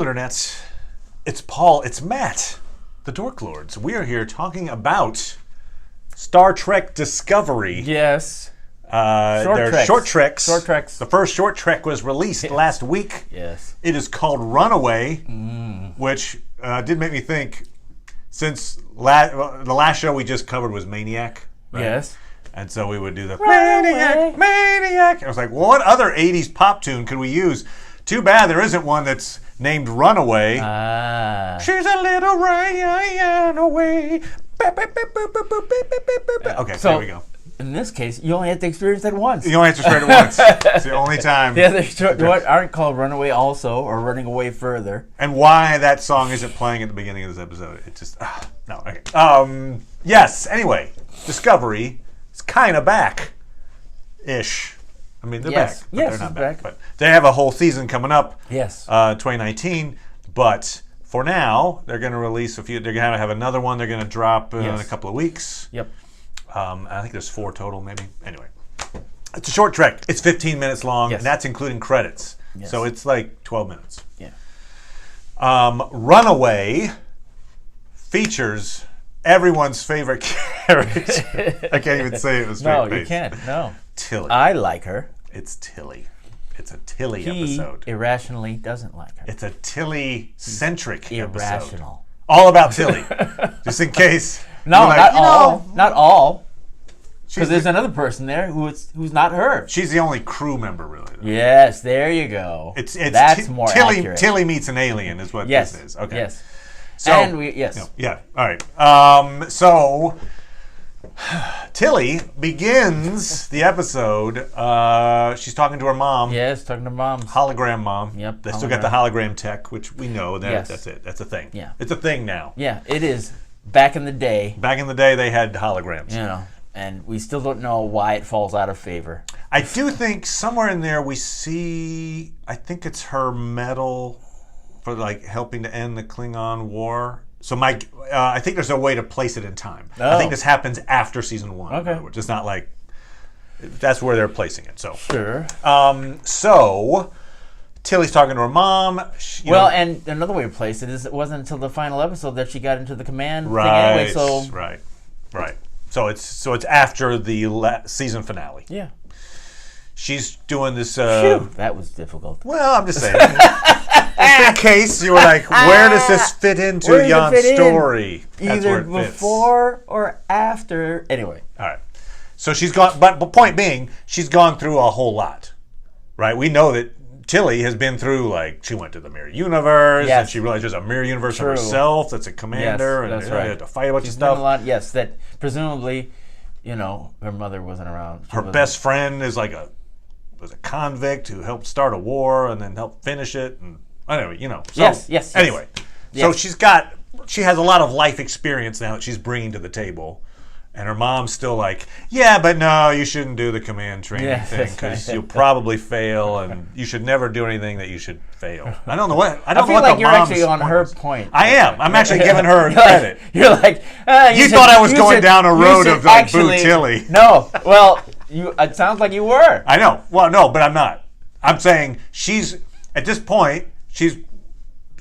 Internets. It's Paul, it's Matt, the Dork Lords. We are here talking about Star Trek Discovery. Yes. Short treks. Short treks. The first short trek was released last week. Yes. It is called Runaway, which did make me think, since the last show we just covered was Maniac. Right? Yes. And so we would do the Runaway. Maniac. I was like, well, what other 80s pop tune could we use? Too bad there isn't one that's named Runaway. She's a little runaway. Okay, so there we go. In this case, you only have to experience that once. You only have to experience it once. It's the only time. The others aren't called Runaway also or Running Away Further. And why that song isn't playing at the beginning of this episode. It just, no, okay. Yes, anyway, Discovery is kind of back-ish. I mean, they're back, but they're not back. But they have a whole season coming up. Yes. 2019. But for now, they're going to release a few. They're going to have another one. They're going to drop in a couple of weeks. Yep. I think there's 4 total, maybe. Anyway, it's a short trek. It's 15 minutes long, and that's including credits. Yes. So it's like 12 minutes. Yeah. Runaway features everyone's favorite character. I can't even say it with straight face. No, you can't. No. Tilly. I like her. It's Tilly. It's a Tilly episode. He irrationally doesn't like her. It's a Tilly-centric episode. Irrational. All about Tilly. Just in case. No, like, not all. Not all. Because Because there's another person there who's not her. She's the only crew member, really. Though. Yes, there you go. It's That's more accurate. Tilly meets an alien is what this is. Okay. Yes. So, And yes. Yeah. All right. So Tilly begins the episode. She's talking to her mom. Yes, talking to mom's. Hologram mom. Yep. They still got the hologram tech, which we know. That's it. That's a thing. Yeah. It's a thing now. Yeah, it is. Back in the day. Back in the day, they had holograms. You know, and we still don't know why it falls out of favor. I do think somewhere in there we see, I think it's her medal for like helping to end the Klingon war. So I think there's a way to place it in time. I think this happens after season 1. Okay. Which is not like, that's where they're placing it. So. Sure. So Tilly's talking to her mom. And another way to place it is it wasn't until the final episode that she got into the command thing anyway. So right. So it's after the season finale. Yeah. She's doing this. That was difficult. Well, I'm just saying. Just in case you were like, where does this fit into Jan's story? Either before or after. Anyway. All right. So she's gone, but point being, she's gone through a whole lot, right? We know that Tilly has been through, like, she went to the mirror universe, and she realized there's a mirror universe of herself that's a commander, and they had to fight a bunch of stuff. Done a lot, that presumably, her mother wasn't around. Her best friend is like was a convict who helped start a war and then helped finish it, and anyway, So, yes. Anyway, so she has a lot of life experience now that she's bringing to the table. And her mom's still like, yeah, but no, you shouldn't do the command training thing because you'll probably fail, and you should never do anything that you should fail. I don't know what. I feel like you're actually on her point. I am. I'm actually giving her credit. You're like, you thought I was going down a road of like Boo Tilly. No, well, it sounds like you were. I know. Well, no, but I'm not. I'm saying she's at this point. She's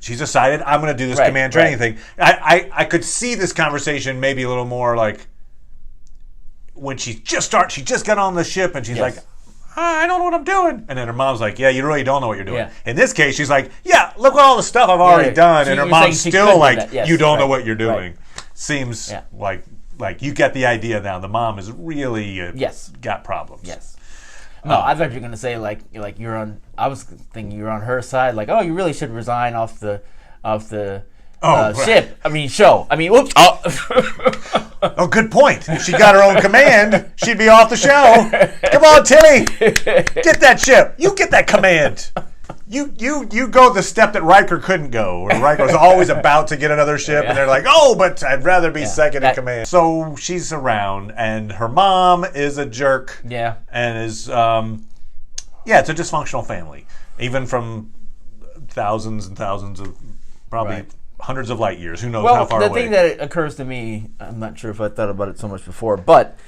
decided I'm going to do this command training thing. I could see this conversation maybe a little more like. When she just got on the ship and she's like, I don't know what I'm doing. And then her mom's like, yeah, you really don't know what you're doing. Yeah. In this case, she's like, yeah, look at all the stuff I've already done. And her mom's still like, you don't know what you're doing. Seems like you get the idea now. The mom is really got problems. Yes. No, I thought you were going to say like you're on, I was thinking you're on her side. Like, oh, you really should resign off the ship. I mean, show. I mean, whoops. Oh, good point. If she got her own command, she'd be off the show. Come on, Tilly. Get that ship. You get that command. You go the step that Riker couldn't go. Where Riker was always about to get another ship, and they're like, oh, but I'd rather be second in command. So she's around, and her mom is a jerk. Yeah. And is, it's a dysfunctional family. Even from thousands and thousands of, probably hundreds of light years. Who knows how far away. The thing that occurs to me, I'm not sure if I thought about it so much before, but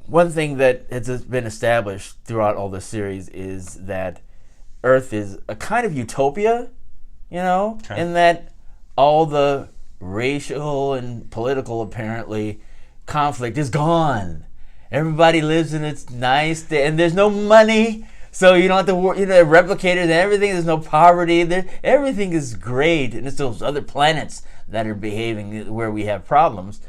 one thing that has been established throughout all this series is that Earth is a kind of utopia, and that all the racial and political, apparently, conflict is gone. Everybody lives in its nice, and there's no money, so you don't have to worry, replicators and everything, there's no poverty, everything is great, and it's those other planets that are behaving where we have problems.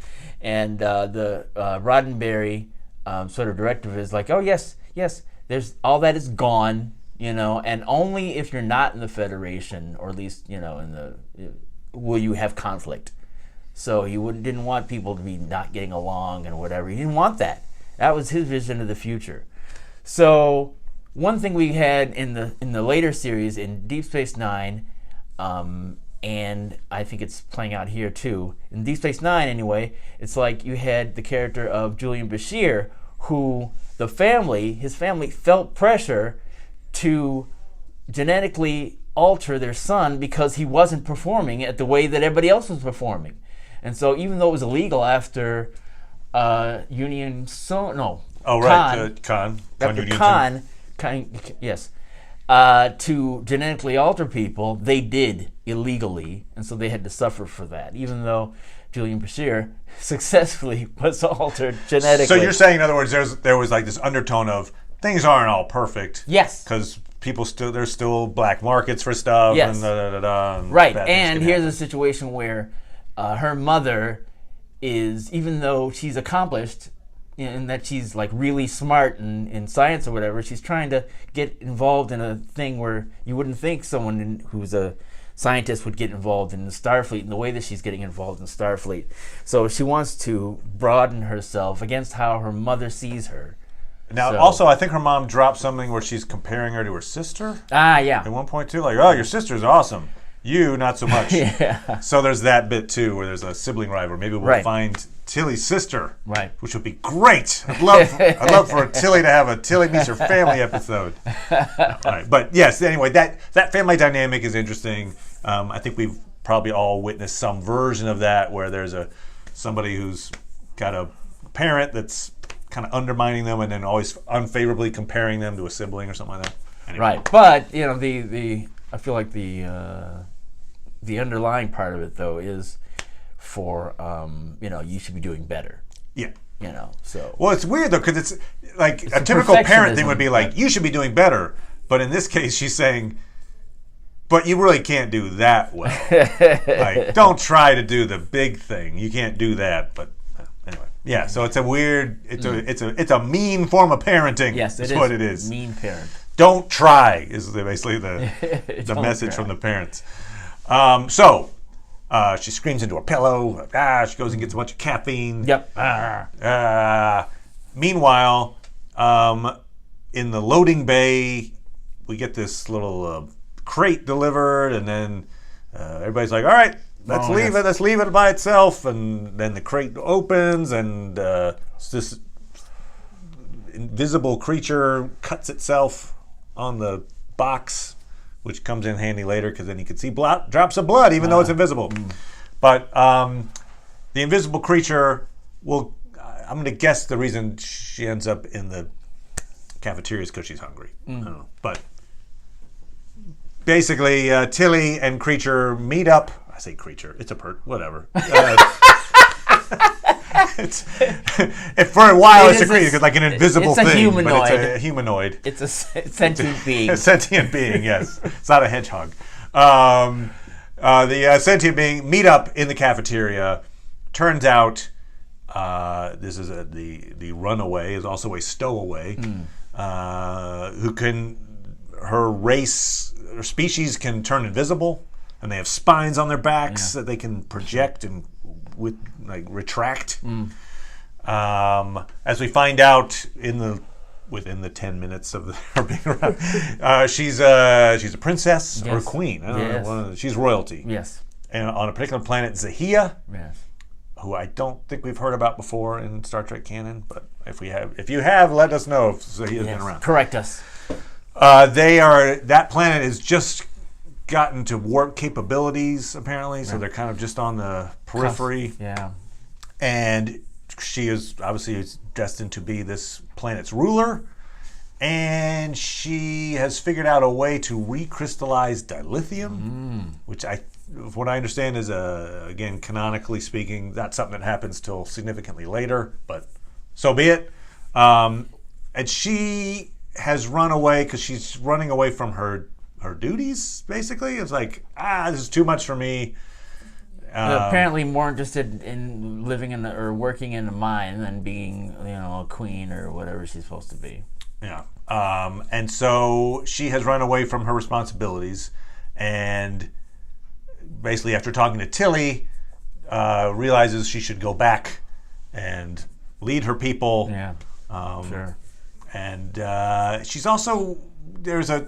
And the Roddenberry sort of directive is like, oh, yes, there's all that is gone, and only if you're not in the Federation, or at least, will you have conflict. So he didn't want people to be not getting along and whatever. He didn't want that. That was his vision of the future. So one thing we had in the later series in Deep Space Nine, and I think it's playing out here too. In Deep Space Nine, anyway, it's like you had the character of Julian Bashir, who his family felt pressure to genetically alter their son because he wasn't performing at the way that everybody else was performing. And so even though it was illegal after Khan, yes, to genetically alter people, they did illegally, and so they had to suffer for that, even though Julian Bashir successfully was altered genetically. So you're saying, in other words, there was like this undertone of things aren't all perfect. Yes. Because there's still black markets for stuff. Yes. And right. And here's a situation where her mother is, even though she's accomplished in that she's like really smart in science or whatever, she's trying to get involved in a thing where you wouldn't think someone who's a scientist would get involved in the Starfleet in the way that she's getting involved in Starfleet. So she wants to broaden herself against how her mother sees her. Now, also, I think her mom dropped something where she's comparing her to her sister. Yeah. At one point, too. Like, oh, your sister's awesome. You, not so much. Yeah. So there's that bit, too, where there's a sibling rivalry. Maybe we'll find Tilly's sister. Right. Which would be great. I'd love for Tilly to have a Tilly Meets Her Family episode. All right. But, yes, anyway, that family dynamic is interesting. I think we've probably all witnessed some version of that where there's somebody who's got a parent that's kind of undermining them and then always unfavorably comparing them to a sibling or something like that. Anyway. Right. But, I feel like the underlying part of it, though, is for, you should be doing better. Yeah. So. Well, it's weird, though, because it's like a typical parent thing would be like, you should be doing better. But in this case, she's saying, but you really can't do that well. Like, don't try to do the big thing. You can't do that. But anyway. Yeah, so it's a weird, it's a mean form of parenting. Yes, it is what it is. Mean parent. Don't try is basically the message from the parents. So she screams into her pillow. She goes and gets a bunch of caffeine. Yep. Meanwhile, in the loading bay, we get this little crate delivered, and then everybody's like, all right, let's leave it. Let's leave it by itself. And then the crate opens, and it's this invisible creature cuts itself on the box, which comes in handy later because then you can see drops of blood, even though it's invisible. But the invisible creature will. I'm going to guess the reason she ends up in the cafeteria is because she's hungry. I don't know, but. Basically, Tilly and Creature meet up. I say Creature. It's a whatever. For a while, it's a creature. It's like an invisible thing. Humanoid. But it's a humanoid. It's a sentient being. A sentient being, yes. It's not a hedgehog. The sentient being meet up in the cafeteria. Turns out this is the Runaway is also a stowaway who can... Her species can turn invisible, and they have spines on their backs that they can project and retract. As we find out within the 10 minutes of her being around, she's a princess or a queen. I don't know. She's royalty. Yes. And on a particular planet, Zahia. Yes. Who I don't think we've heard about before in Star Trek canon, but if you have, let us know if Zahia's been around. Correct us. That planet has just gotten to warp capabilities, apparently, so they're kind of just on the periphery. Yeah. And she is obviously destined to be this planet's ruler, And she has figured out a way to recrystallize dilithium, which what I understand is, again, canonically speaking, not something that happens till significantly later, but so be it. And she has run away because she's running away from her duties, basically. It's like, this is too much for me. Apparently more interested in living or working in a mine than being, a queen or whatever she's supposed to be. Yeah. And so she has run away from her responsibilities, and basically after talking to Tilly, realizes she should go back and lead her people. Yeah. Sure. And she's also there's an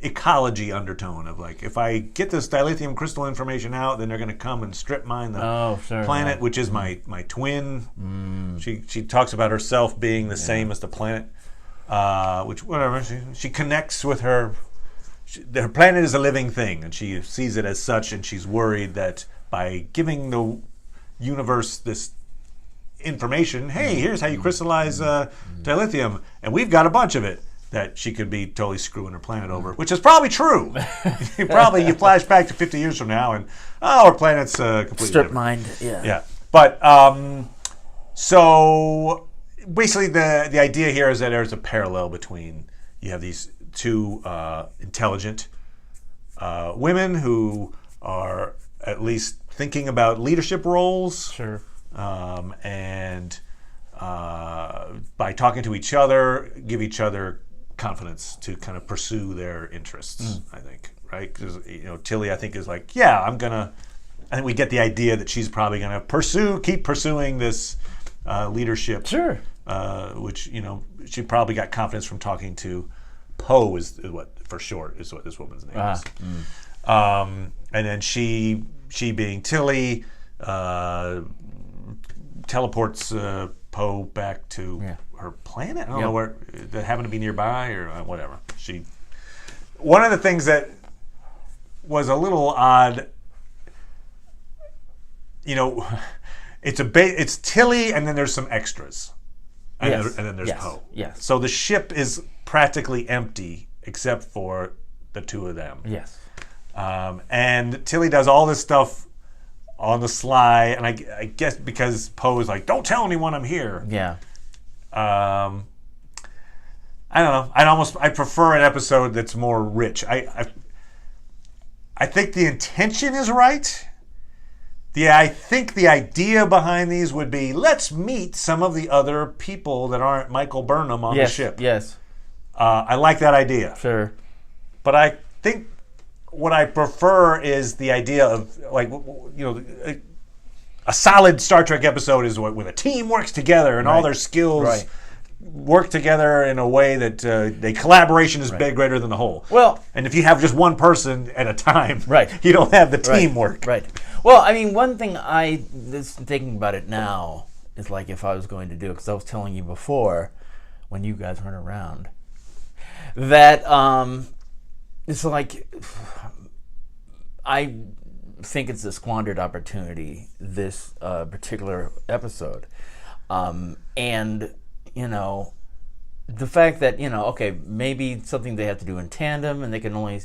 ecology undertone of like, if I get this dilithium crystal information out, then they're going to come and strip mine the planet, which is my twin. She talks about herself being the same as the planet, which whatever she connects with her. Her planet is a living thing, and she sees it as such, and she's worried that by giving the universe this information, hey, here's how you crystallize dilithium, and we've got a bunch of it, that she could be totally screwing her planet over, which is probably true. You flash back to 50 years from now, and our planet's completely strip mined. Yeah. But so basically, the idea here is that there's a parallel between, you have these two intelligent women who are at least thinking about leadership roles. Sure. And by talking to each other, give each other confidence to kind of pursue their interests, I think, right? Because, Tilly, I think, is like, I think we get the idea that she's probably going to keep pursuing this leadership. Sure. Which, she probably got confidence from talking to Poe, is what, for short, is what this woman's name is. And then she being Tilly, teleports Poe back to her planet. I don't know where that happened to be nearby or whatever. One of the things that was a little odd, it's Tilly, and then there's some extras, and then there's Poe. Yes. So the ship is practically empty except for the two of them. Yes. And Tilly does all this stuff on the sly, and I guess because Poe is like, don't tell anyone I'm here. Yeah. I don't know. I prefer an episode that's more rich. I think the intention is right. I think the idea behind these would be, let's meet some of the other people that aren't Michael Burnham on the ship. Yes. I like that idea. Sure. But I think what I prefer is the idea of, like, a solid Star Trek episode is when a team works together and all their skills work together in a way that the collaboration is greater than the whole. Well, and if you have just one person at a time, right, you don't have the teamwork. Right. Well, I mean, one thing just thinking about it now is like if I was going to do it, because I was telling you before when you guys weren't around that it's like I think it's a squandered opportunity, this particular episode, and the fact that okay, maybe something they have to do in tandem, and they can only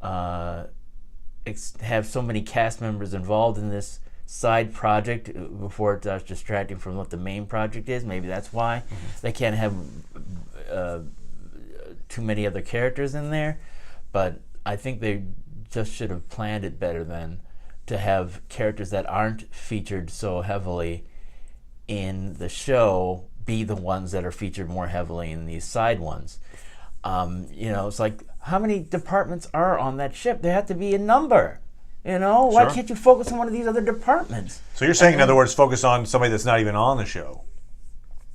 have so many cast members involved in this side project before it starts distracting from what the main project is. Maybe that's why they can't have too many other characters in there. But I think they just should have planned it better than to have characters that aren't featured so heavily in the show be the ones that are featured more heavily in these side ones. It's like, how many departments are on that ship? There have to be a number. Why can't you focus on one of these other departments? So you're saying, in other words, focus on somebody that's not even on the show,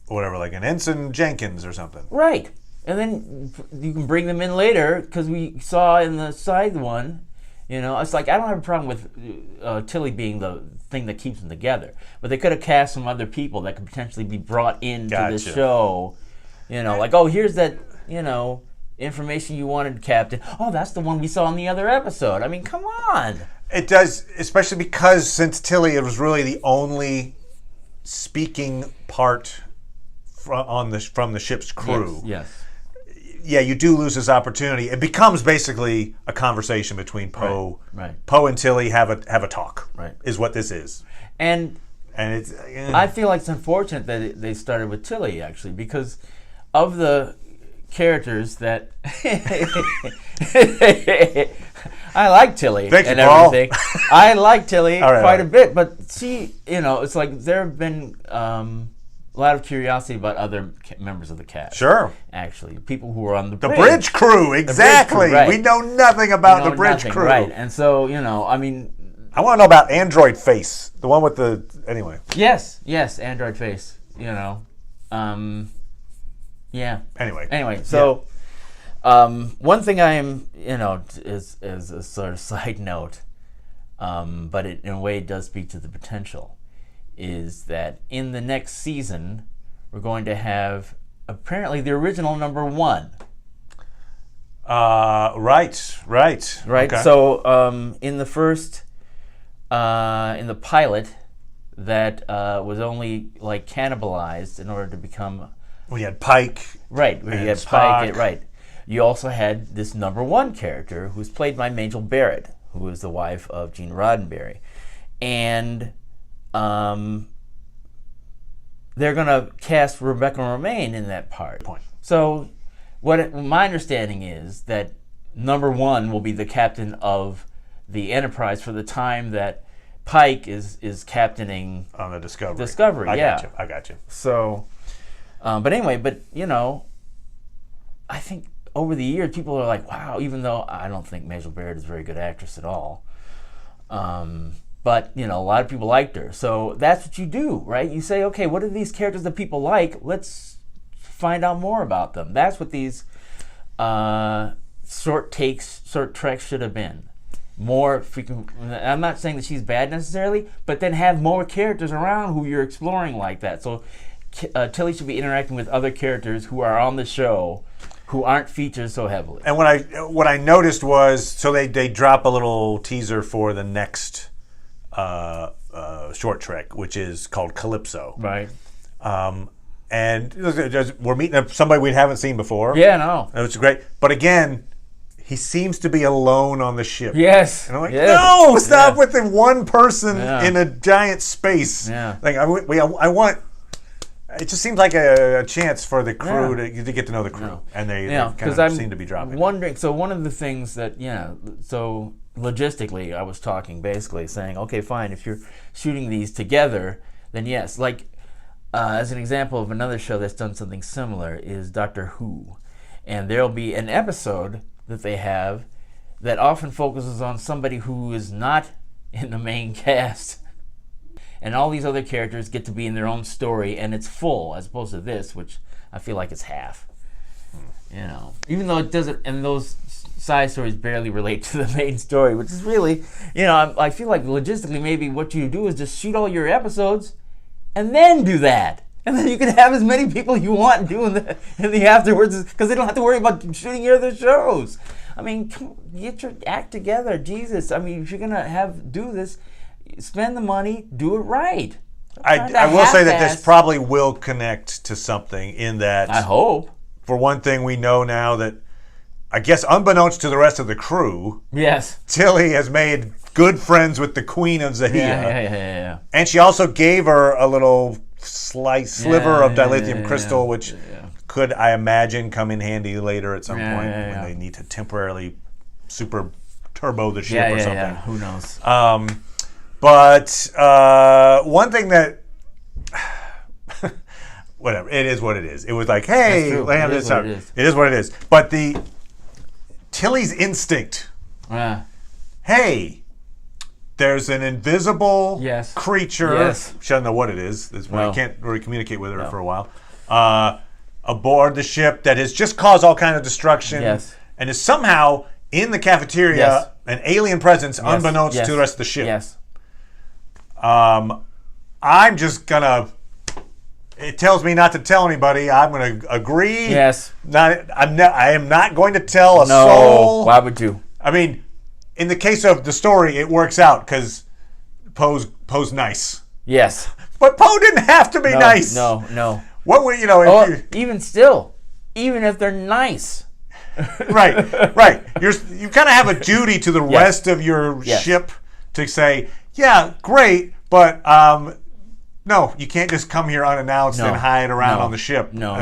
or whatever, like an Ensign Jenkins or something. Right. And then you can bring them in later, because we saw in the side one, it's like, I don't have a problem with Tilly being the thing that keeps them together. But they could have cast some other people that could potentially be brought into the show. Like, oh, here's that, information you wanted, Captain. Oh, that's the one we saw in the other episode. I mean, come on. It does, especially because since Tilly, it was really the only speaking part from the ship's crew. Yes. Yeah, you do lose this opportunity. It becomes basically a conversation between Poe. Right. Poe and Tilly have a talk. Right. Is what this is. And it's. I feel like it's unfortunate that they started with Tilly, actually, because of the characters that I like Tilly and everything. I like Tilly quite a bit, but she, it's like there have been a lot of curiosity about other members of the cast. Sure. Actually, people who were on the bridge crew, exactly. Bridge crew, right. We know nothing about the bridge crew. Right, and so, I want to know about Android Face, the one with the, anyway. Yes, Android Face, Yeah. Anyway, so one thing I am, is a sort of side note, but it in a way does speak to the potential, is that in the next season we're going to have apparently the original number 1. Right. Okay. So in the first, in the pilot, that was only like cannibalized in order to become. We had Pike. Right, where you had Pike. Right. You also had this number 1 character who's played by Majel Barrett, who is the wife of Gene Roddenberry, and they're going to cast Rebecca Romijn in that part. So my understanding is that number 1 will be the captain of the Enterprise for the time that Pike is captaining on the Discovery. I got you. So, but anyway, I think over the years people are like, wow, even though I don't think Majel Barrett is a very good actress at all. But, a lot of people liked her. So that's what you do, right? You say, okay, what are these characters that people like? Let's find out more about them. That's what these short treks should have been. More freaking. I'm not saying that she's bad necessarily, but then have more characters around who you're exploring like that. So Tilly should be interacting with other characters who are on the show who aren't featured so heavily. And what I noticed was, so they drop a little teaser for the next short trek, which is called Calypso. Right. And we're meeting somebody we haven't seen before. Yeah, no. It's great. But again, he seems to be alone on the ship. Yes. And I'm like, no, stop with the one person in a giant space. Yeah. Like I want. It just seems like a chance for the crew to get to know the crew, and they kind of seem to be dropping. Wondering. So one of the things that so logistically, I was talking basically saying, okay, fine, if you're shooting these together, then yes. Like as an example of another show that's done something similar is Doctor Who, and there'll be an episode that they have that often focuses on somebody who is not in the main cast. And all these other characters get to be in their own story, and it's full, as opposed to this, which I feel like is half. Even though it doesn't, and those side stories barely relate to the main story, which is really, I feel like logistically maybe what you do is just shoot all your episodes, and then do that. And then you can have as many people you want doing in the afterwards, because they don't have to worry about shooting your other shows. I mean, get your act together, Jesus. I mean, if you're gonna do this, spend the money, do it right. I will say that this probably will connect to something in that. I hope. For one thing, we know now that, I guess unbeknownst to the rest of the crew, yes, Tilly has made good friends with the Queen of Zahia. Yeah. And she also gave her a little sliver of dilithium crystal, which could, I imagine, come in handy later at some point when they need to temporarily super turbo the ship or something. Yeah. Who knows? But one thing that, whatever, it is what it is. It was like, hey, land this out. It is what it is. But Tilly's instinct, hey, there's an invisible creature. Yes. She doesn't know what it is. I can't really communicate with her for a while. Aboard the ship that has just caused all kind of destruction and is somehow in the cafeteria, an alien presence unbeknownst to the rest of the ship. Yes. I'm just gonna. It tells me not to tell anybody. I'm gonna agree. Yes. I am not going to tell a soul. Why would you? I mean, in the case of the story, it works out because Poe's nice. Yes. But Poe didn't have to be nice. No. What would you know? Even still, even if they're nice. Right. You kind of have a duty to the rest of your ship to say, yeah, great, but no, you can't just come here unannounced and hide around on the ship. No.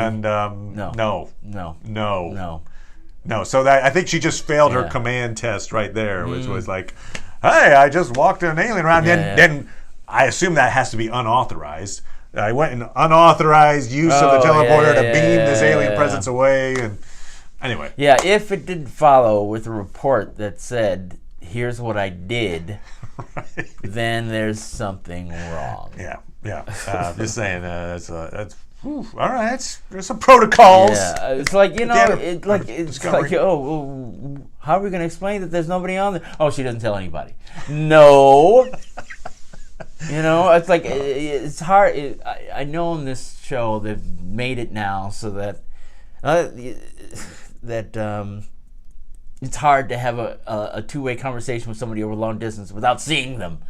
So that I think she just failed her command test right there, which was like, hey, I just walked an alien around. Then I assume that has to be unauthorized. I went in unauthorized use of the teleporter to beam this alien presence away. And anyway. Yeah, if it didn't follow with a report that said, here's what I did, then there's something wrong. Yeah. Just saying, that's all right. There's some protocols. Yeah, it's like it's like how are we going to explain that there's nobody on there? Oh, she doesn't tell anybody. No. It's like it's hard. I know in this show they've made it now so that it's hard to have a two-way conversation with somebody over long distance without seeing them.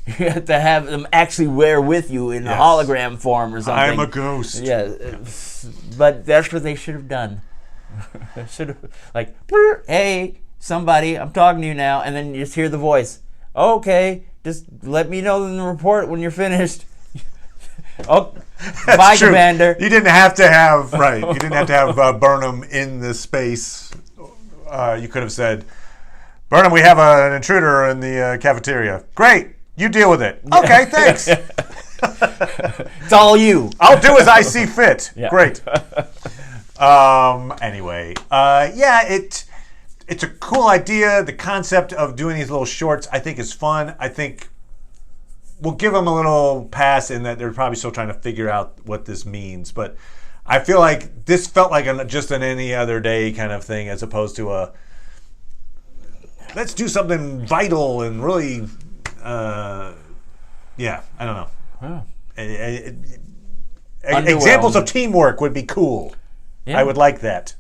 You have to have them actually wear with you in hologram form or something. I'm a ghost. Yeah, but that's what they should have done. Should have like, hey, somebody, I'm talking to you now, and then you just hear the voice. Okay, just let me know in the report when you're finished. Oh, bye, true. Commander. You didn't have to have You didn't have to have Burnham in the space. You could have said, Burnham, we have an intruder in the cafeteria. Great. You deal with it. Okay, thanks. It's all you. I'll do as I see fit. Yeah. Great. Anyway, it's a cool idea. The concept of doing these little shorts, I think, is fun. I think we'll give them a little pass in that they're probably still trying to figure out what this means. But I feel like this felt like just an any other day kind of thing, as opposed to let's do something vital and really. I don't know. Huh. Examples of teamwork would be cool. Yeah. I would like that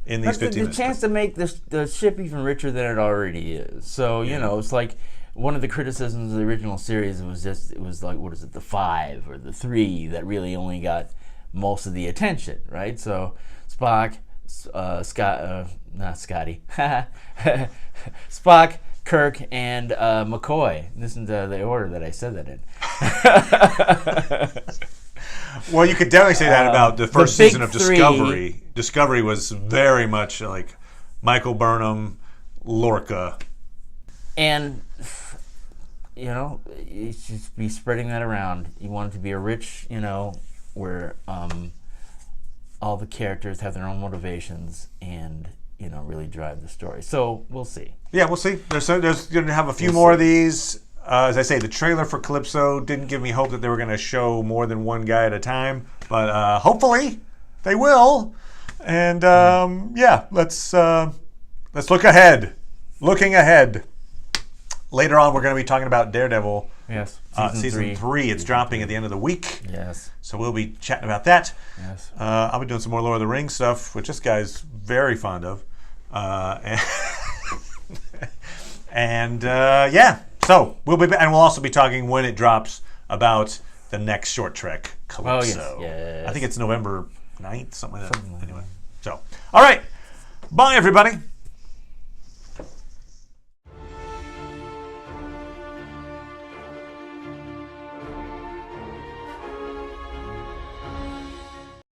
in these 15 minutes. The chance to make the ship even richer than it already is. So, it's like one of the criticisms of the original series was like, what is it, the 5 or the 3 that really only got most of the attention, right? So Spock, not Scotty, Spock, Kirk, and McCoy. Listen to the order that I said that in. Well, you could definitely say that about the first season of Discovery. Discovery was very much like Michael Burnham, Lorca. And, you should be spreading that around. You want it to be a rich, where all the characters have their own motivations and, really drive the story. So we'll see. Yeah, we'll see. There's going to have a few more of these. As I say, the trailer for Calypso didn't give me hope that they were going to show more than one guy at a time, but hopefully they will. And let's look ahead. Looking ahead. Later on, we're going to be talking about Daredevil. Yes, season 3. It's dropping at the end of the week. Yes. So we'll be chatting about that. Yes. I'll be doing some more Lord of the Rings stuff, which this guy's very fond of. So we'll be, and we'll also be talking when it drops about the next short trek, Calypso. Oh, yes. I think it's November 9th, something like that. Anyway, so all right, bye everybody.